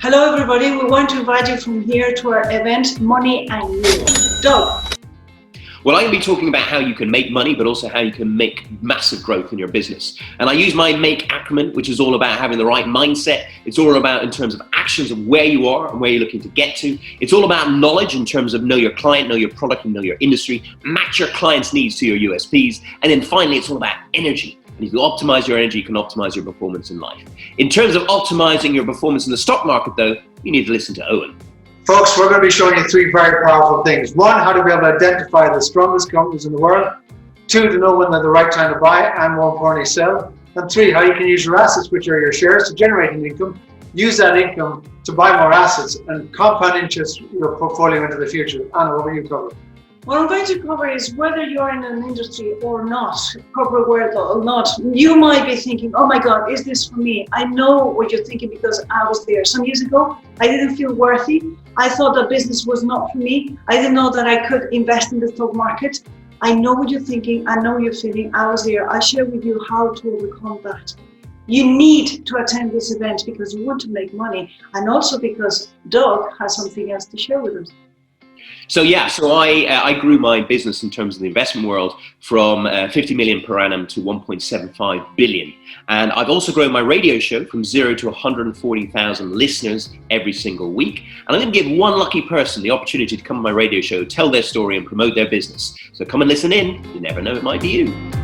Hello everybody, we want to invite you from here to our event, Money and You. Doug. Well, I'm going to be talking about how you can make money, but also how you can make massive growth in your business. And I use my MAKE acronym, which is all about having the right mindset. It's all about in terms of actions of where you are and where you're looking to get to. It's all about knowledge in terms of know your client, know your product, and know your industry. Match your client's needs to your USPs. And then finally, it's all about energy. And if you optimize your energy, you can optimize your performance in life. In terms of optimizing your performance in the stock market, though, you need to listen to Owen. Folks, we're going to be showing you three very powerful things. One, how to be able to identify the strongest companies in the world. Two, to know when they're the right time to buy and more importantly sell. And three, how you can use your assets, which are your shares, to generate an income. Use that income to buy more assets and compound interest your portfolio into the future. Anna, what will you cover? What I'm going to cover is whether you're in an industry or not, corporate world or not, you might be thinking, oh my God, is this for me? I know what you're thinking because I was there. Some years ago, I didn't feel worthy. I thought that business was not for me. I didn't know that I could invest in the stock market. I know what you're thinking. I know what you're feeling. I was there. I share with you how to overcome that. You need to attend this event because you want to make money and also because Doug has something else to share with us. So I grew my business in terms of the investment world from 50 million per annum to 1.75 billion. And I've also grown my radio show from 0 to 140,000 listeners every single week. And I'm going to give one lucky person the opportunity to come on my radio show, tell their story and promote their business. So come and listen in. You never know, it might be you.